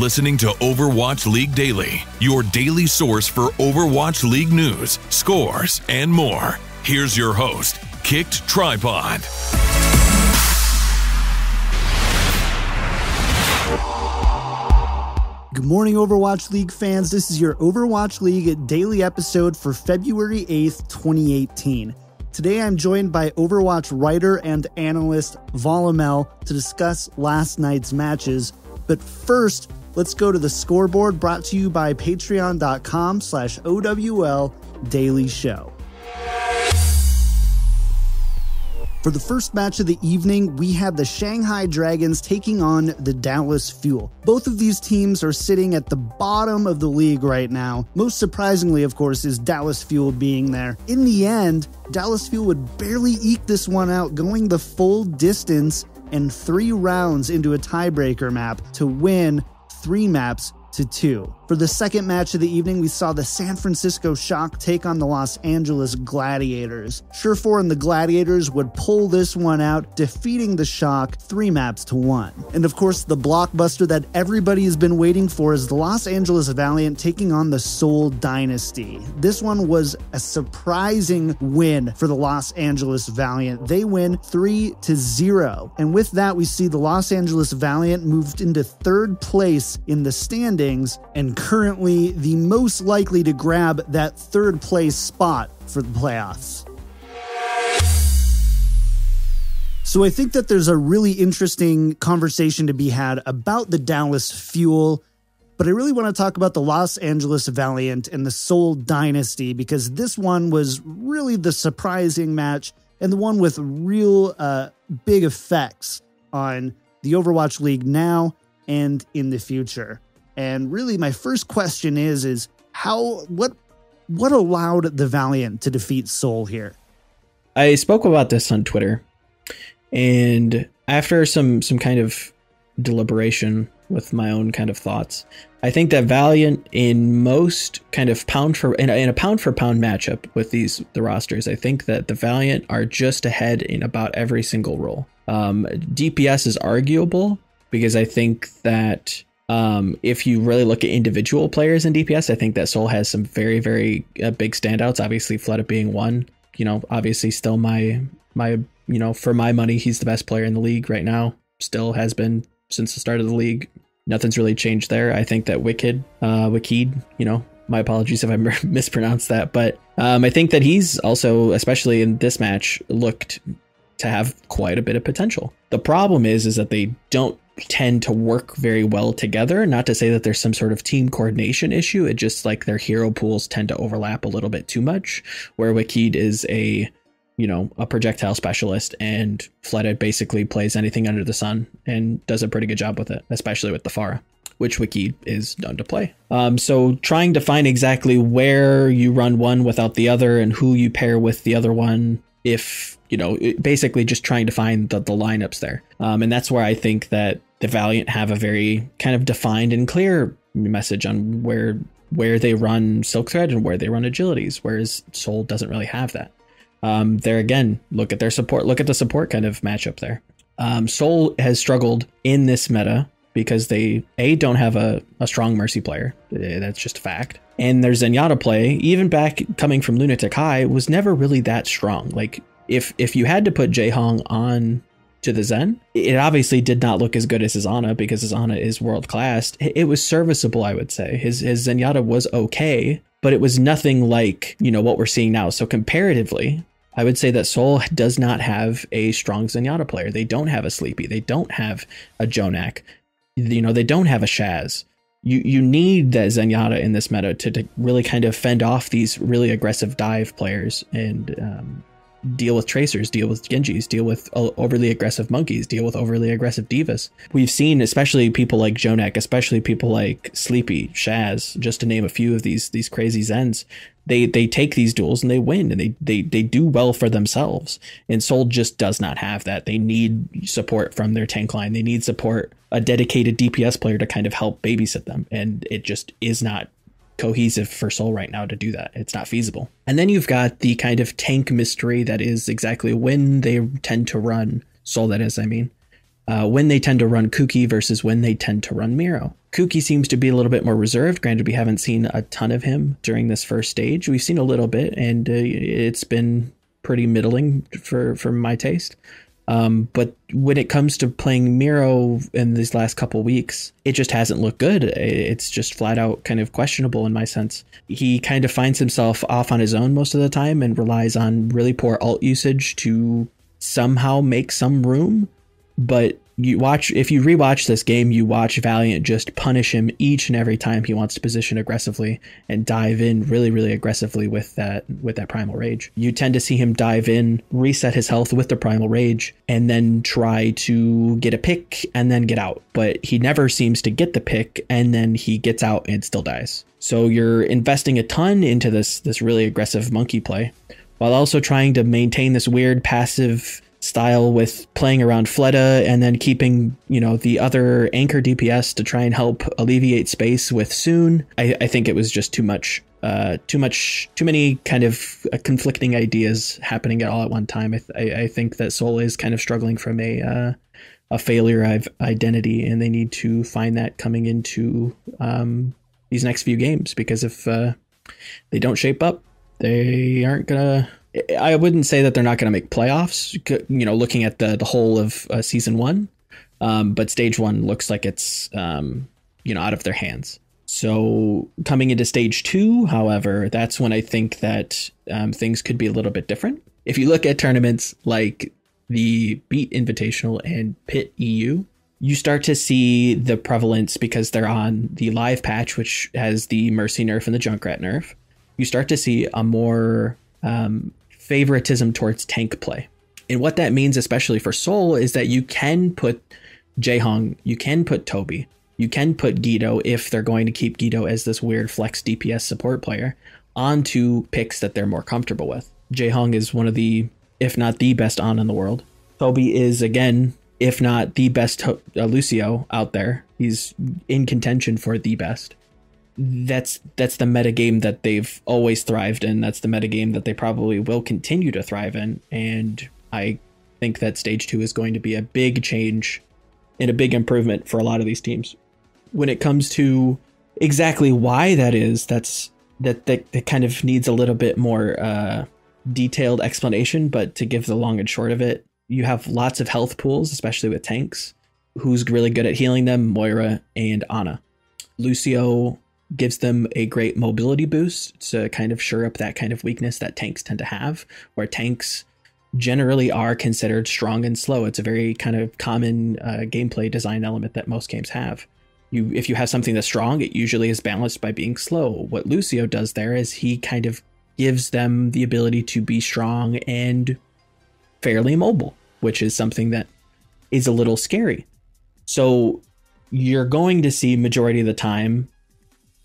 listening to Overwatch League Daily, your daily source for Overwatch League news, scores, and more. Here's your host, KickedTripod. Good morning, Overwatch League fans. This is your Overwatch League daily episode for February 8th, 2018. Today, I'm joined by Overwatch writer and analyst Volamel to discuss last night's matches. But first, let's go to the scoreboard brought to you by patreon.com/OWL Daily Show. For the first match of the evening, we had the Shanghai Dragons taking on the Dallas Fuel. Both of these teams are sitting at the bottom of the league right now. Most surprisingly, of course, is Dallas Fuel being there. In the end, Dallas Fuel would barely eke this one out, going the full distance and 3 rounds into a tiebreaker map to win 3 maps to 2. For the second match of the evening, we saw the San Francisco Shock take on the Los Angeles Gladiators. Surefour and the Gladiators would pull this one out, defeating the Shock 3 maps to 1. And of course, the blockbuster that everybody has been waiting for is the Los Angeles Valiant taking on the Seoul Dynasty. This one was a surprising win for the Los Angeles Valiant. They win 3-0. And with that, we see the Los Angeles Valiant moved into 3rd place in the standings and currently the most likely to grab that 3rd place spot for the playoffs. So I think that there's a really interesting conversation to be had about the Dallas Fuel, but I really want to talk about the Los Angeles Valiant and the Seoul Dynasty because this one was really the surprising match and the one with real big effects on the Overwatch League now and in the future. And really, my first question is what allowed the Valiant to defeat Seoul here? I spoke about this on Twitter, and after some kind of deliberation with my own kind of thoughts, I think that Valiant in most kind of in a pound for pound matchup with the rosters, I think that the Valiant are just ahead in about every single role. DPS is arguable because I think that if you really look at individual players in DPS, I think that Seoul has some very, very big standouts. Obviously, Flooded being one. Obviously, still my for my money, he's the best player in the league right now. Still has been since the start of the league. Nothing's really changed there. I think that Wicked, my apologies if I mispronounced that, but I think that he's also, especially in this match, looked to have quite a bit of potential. The problem is that they don't tend to work very well together. Not to say that there's some sort of team coordination issue. It just like their hero pools tend to overlap a little bit too much, where Wicked is a projectile specialist and Flooded basically plays anything under the sun and does a pretty good job with it, especially with the Pharah, which Wicked is known to play. So trying to find exactly where you run one without the other and who you pair with the other one, if basically just trying to find the lineups there. And that's where I think that the Valiant have a very kind of defined and clear message on where they run Silk Thread and where they run agilities, whereas Seoul doesn't really have that. There again, look at their support, look at the support kind of matchup there. Seoul has struggled in this meta because they don't have a strong Mercy player. That's just a fact. And their Zenyatta play, even back coming from Lunatic High, was never really that strong. Like if you had to put Jaehong on to the Zen, it obviously did not look as good as his Ana because his Ana is world class. It was serviceable, I would say. His Zenyatta was okay, but it was nothing like, what we're seeing now. So comparatively, I would say that Seoul does not have a strong Zenyatta player. They don't have a Sleepy. They don't have a Jonak. They don't have a Shaz. You need that Zenyatta in this meta to really kind of fend off these really aggressive dive players and deal with Tracers, deal with Genjis, deal with overly aggressive Monkeys, deal with overly aggressive Divas. We've seen, especially people like Jonak, especially people like Sleepy, Shaz, just to name a few of these crazy Zens, they take these duels and they win, and they do well for themselves. And Seoul just does not have that. They need support from their tank line. They need support, a dedicated DPS player to kind of help babysit them. And it just is not cohesive for Seoul right now to do that. It's not feasible. And then you've got the kind of tank mystery that is exactly when they tend to run Seoul, that is, when they tend to run Kuki versus when they tend to run Miro. Kuki seems to be a little bit more reserved. Granted, we haven't seen a ton of him during this first stage. We've seen a little bit, and it's been pretty middling for my taste. But when it comes to playing Miro in these last couple weeks, it just hasn't looked good. It's just flat out kind of questionable in my sense. He kind of finds himself off on his own most of the time and relies on really poor ult usage to somehow make some room. But if you rewatch this game, you watch Valiant just punish him each and every time he wants to position aggressively and dive in really, really aggressively with that Primal Rage. You tend to see him dive in, reset his health with the Primal Rage, and then try to get a pick and then get out. But he never seems to get the pick, and then he gets out and still dies. So you're investing a ton into this really aggressive monkey play, while also trying to maintain this weird passive style with playing around Fleta and then keeping, the other anchor DPS to try and help alleviate space with Soon. I think it was just too many kind of conflicting ideas happening all at one time. I think that Seoul is kind of struggling from a failure of identity, and they need to find that coming into these next few games, because if they don't shape up, they aren't gonna. I wouldn't say that they're not going to make playoffs, looking at the whole of season 1. But stage 1 looks like it's, out of their hands. So coming into stage 2, however, that's when I think that things could be a little bit different. If you look at tournaments like the Beat Invitational and Pit EU, you start to see the prevalence, because they're on the live patch, which has the Mercy nerf and the Junkrat nerf. You start to see a more favoritism towards tank play. And what that means, especially for Seoul, is that you can put Jaehong, you can put Toby, you can put Guido, if they're going to keep Guido as this weird flex DPS support player, onto picks that they're more comfortable with. Jaehong is one of the, if not the best in the world. Toby is, again, if not the best Lucio out there. He's in contention for the best. That's the metagame that they've always thrived in. That's the metagame that they probably will continue to thrive in. And I think that stage 2 is going to be a big change and a big improvement for a lot of these teams. When it comes to exactly why that is, that kind of needs a little bit more detailed explanation. But to give the long and short of it, you have lots of health pools, especially with tanks. Who's really good at healing them? Moira and Ana. Lucio gives them a great mobility boost to kind of shore up that kind of weakness that tanks tend to have, where tanks generally are considered strong and slow. It's a very kind of common gameplay design element that most games have. If you have something that's strong, it usually is balanced by being slow. What Lucio does there is he kind of gives them the ability to be strong and fairly mobile, which is something that is a little scary. So you're going to see majority of the time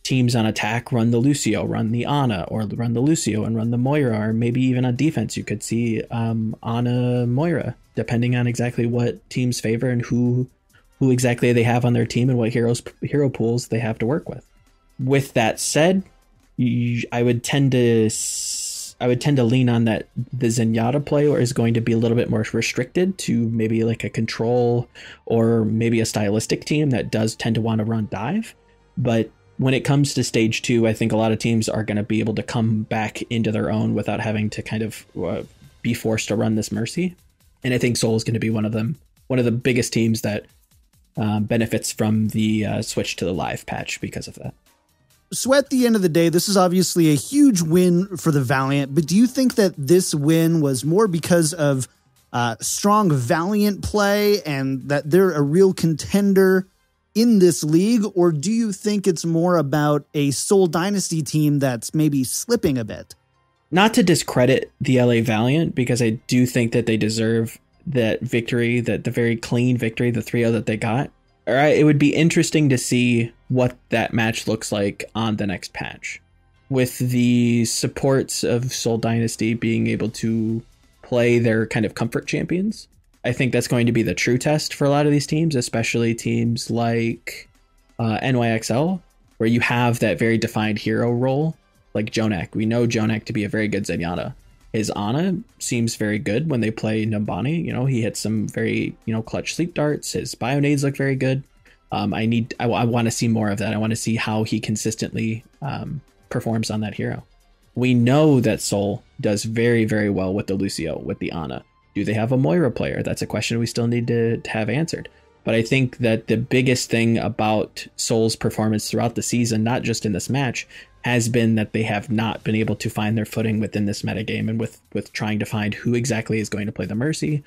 teams on attack run the Lucio, run the Ana, or run the Lucio and run the Moira, or maybe even on defense you could see Ana Moira, depending on exactly what teams favor and who exactly they have on their team and what hero pools they have to work with. With that said, I would tend to lean on that the Zenyatta play is going to be a little bit more restricted to maybe like a control or maybe a stylistic team that does tend to want to run dive. But when it comes to stage 2, I think a lot of teams are going to be able to come back into their own without having to kind of be forced to run this Mercy. And I think Seoul is going to be one of the biggest teams that benefits from the switch to the live patch because of that. So at the end of the day, this is obviously a huge win for the Valiant, but do you think that this win was more because of strong Valiant play and that they're a real contender in this league, or do you think it's more about a Seoul Dynasty team that's maybe slipping a bit? Not to discredit the LA Valiant, because I do think that they deserve that victory, that the very clean victory, the 3-0 that they got. All right, it would be interesting to see what that match looks like on the next patch. With the supports of Seoul Dynasty being able to play their kind of comfort champions, I think that's going to be the true test for a lot of these teams, especially teams like NYXL, where you have that very defined hero role, like Jonak. We know Jonak to be a very good Zenyatta. His Ana seems very good when they play Numbani. You know, he hits some very, clutch sleep darts. His Bionades look very good. I want to see more of that. I want to see how he consistently performs on that hero. We know that Seoul does very, very well with the Lucio, with the Ana. Do they have a Moira player? That's a question we still need to have answered. But I think that the biggest thing about Seoul's performance throughout the season, not just in this match, has been that they have not been able to find their footing within this metagame, and with trying to find who exactly is going to play the Mercy,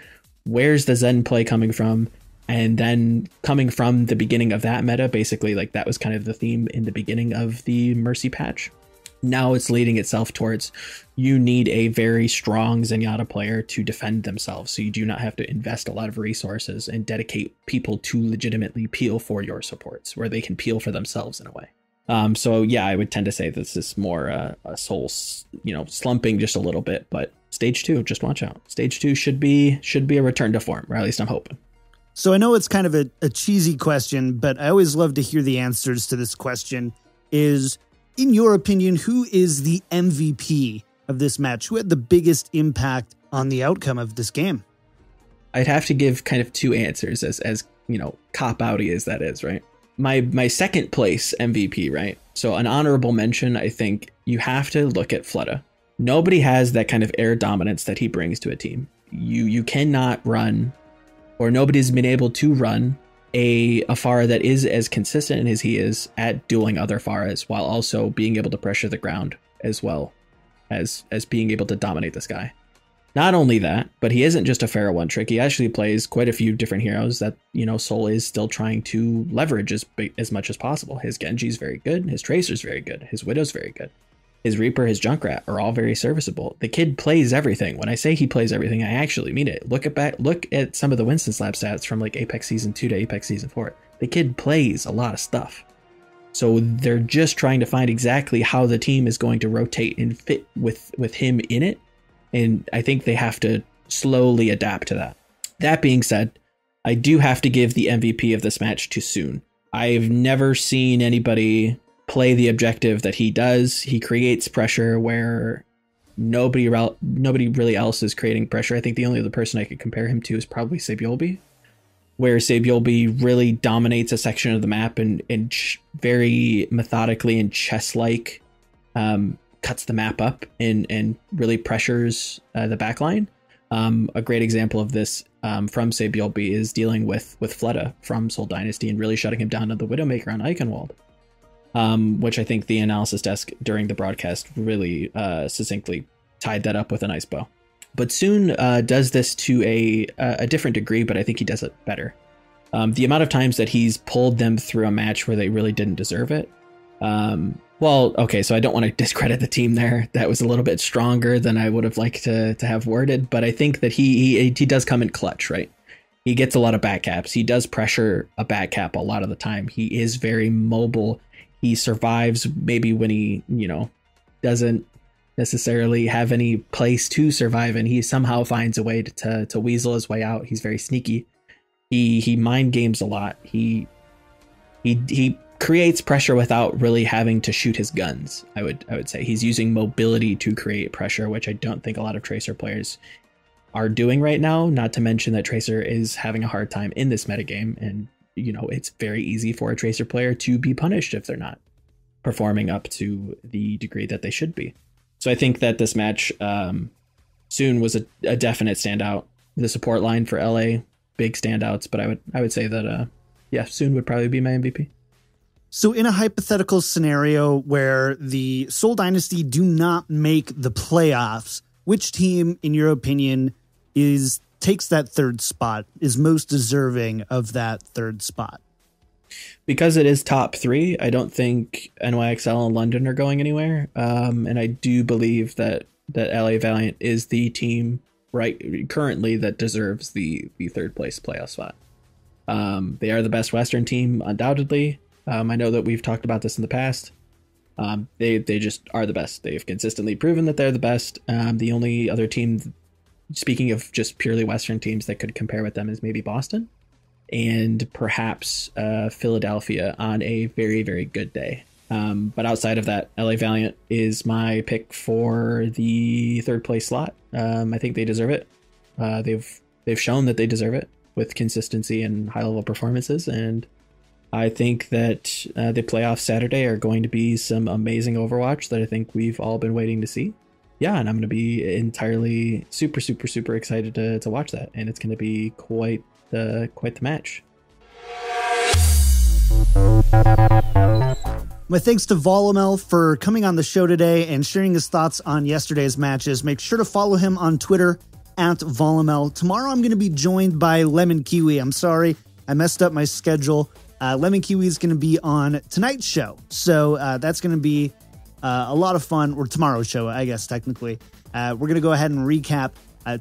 where's the Zen play coming from, and then coming from the beginning of that meta, basically like that was kind of the theme in the beginning of the Mercy patch. Now it's leading itself towards you need a very strong Zenyatta player to defend themselves, so you do not have to invest a lot of resources and dedicate people to legitimately peel for your supports, where they can peel for themselves in a way. So yeah, I would tend to say this is more a Soul, slumping just a little bit, but stage 2, just watch out. Stage 2 should be a return to form, or at least I'm hoping. So I know it's kind of a cheesy question, but I always love to hear the answers to this question. Is, in your opinion, who is the MVP of this match? Who had the biggest impact on the outcome of this game? I'd have to give kind of two answers, as cop-outy as that is, right? My second place MVP, right? So an honorable mention, I think you have to look at Flutta. Nobody has that kind of air dominance that he brings to a team. You cannot run, or nobody's been able to run a Pharah that is as consistent as he is at dueling other Pharahs, while also being able to pressure the ground as well as being able to dominate this guy. Not only that, but he isn't just a Pharah one trick. He actually plays quite a few different heroes that, Seoul is still trying to leverage as much as possible. His Genji's very good. His Tracer's very good. His Widow's very good. His Reaper, his Junkrat are all very serviceable. The kid plays everything. When I say he plays everything, I actually mean it. Look at some of the Winston Slab stats from like Apex Season 2 to Apex Season 4. The kid plays a lot of stuff. So they're just trying to find exactly how the team is going to rotate and fit with him in it. And I think they have to slowly adapt to that. That being said, I do have to give the MVP of this match to Soon. I've never seen anybody play the objective that he does. He creates pressure where nobody really else is creating pressure. I think the only other person I could compare him to is probably Sabiolbi, where Sabiolbi really dominates a section of the map and very methodically and chess-like cuts the map up and really pressures the backline. A great example of this from Sabiolbi is dealing with Flutta from Seoul Dynasty and really shutting him down to the Widowmaker on Eichenwald, which I think the analysis desk during the broadcast really succinctly tied that up with a nice bow. But Soon does this to a different degree, but I think he does it better. The amount of times that he's pulled them through a match where they really didn't deserve it. Well, okay, so I don't want to discredit the team there. That was a little bit stronger than I would have liked to have worded, but I think that he does come in clutch, right? He gets a lot of backcaps. He does pressure a backcap a lot of the time. He is very mobile. He survives maybe when he, doesn't necessarily have any place to survive, and he somehow finds a way to weasel his way out. He's very sneaky. He mind games a lot. He creates pressure without really having to shoot his guns. I would say he's using mobility to create pressure, which I don't think a lot of Tracer players are doing right now. Not to mention that Tracer is having a hard time in this metagame, and it's very easy for a Tracer player to be punished if they're not performing up to the degree that they should be. So I think that this match Soon was a definite standout. The support line for LA, big standouts, but I would say that Soon would probably be my MVP. So in a hypothetical scenario where the Seoul Dynasty do not make the playoffs, which team, in your opinion, takes that third spot, is most deserving of that third spot? Because it is top 3, I don't think NYXL and London are going anywhere. And I do believe that LA Valiant is the team currently that deserves the third place playoff spot. They are the best Western team, undoubtedly. I know that we've talked about this in the past. They just are the best. They've consistently proven that they're the best. The only other team, speaking of just purely Western teams, that could compare with them is maybe Boston and perhaps Philadelphia on a very, very good day. But outside of that, LA Valiant is my pick for the third place slot. I think they deserve it. They've shown that they deserve it with consistency and high level performances, and I think that the playoffs Saturday are going to be some amazing Overwatch that I think we've all been waiting to see. Yeah, and I'm going to be entirely super excited to watch that, and it's going to be quite the match. My thanks to Volamel for coming on the show today and sharing his thoughts on yesterday's matches. Make sure to follow him on Twitter at Volamel. Tomorrow I'm going to be joined by Lemon Kiwi. I'm sorry, I messed up my schedule. Lemon Kiwi is going to be on tonight's show, so that's going to be a lot of fun, or tomorrow's show, I guess, technically. We're going to go ahead and recap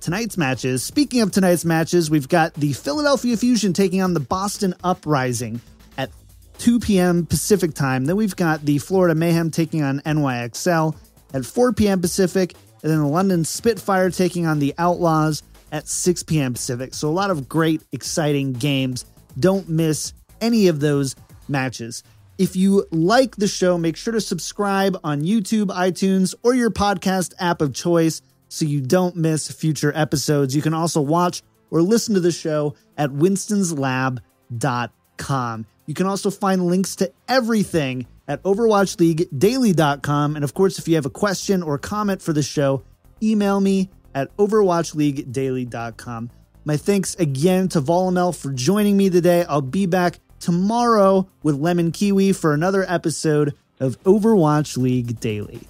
tonight's matches. Speaking of tonight's matches, we've got the Philadelphia Fusion taking on the Boston Uprising at 2 p.m. Pacific time. Then we've got the Florida Mayhem taking on NYXL at 4 p.m. Pacific, and then the London Spitfire taking on the Outlaws at 6 p.m. Pacific. So a lot of great, exciting games. Don't miss any of those matches. If you like the show, make sure to subscribe on YouTube, iTunes, or your podcast app of choice so you don't miss future episodes. You can also watch or listen to the show at winstonslab.com. You can also find links to everything at overwatchleaguedaily.com. And of course, if you have a question or comment for the show, email me at overwatchleaguedaily.com. My thanks again to Volamel for joining me today. I'll be back tomorrow with Lemon Kiwi for another episode of Overwatch League Daily.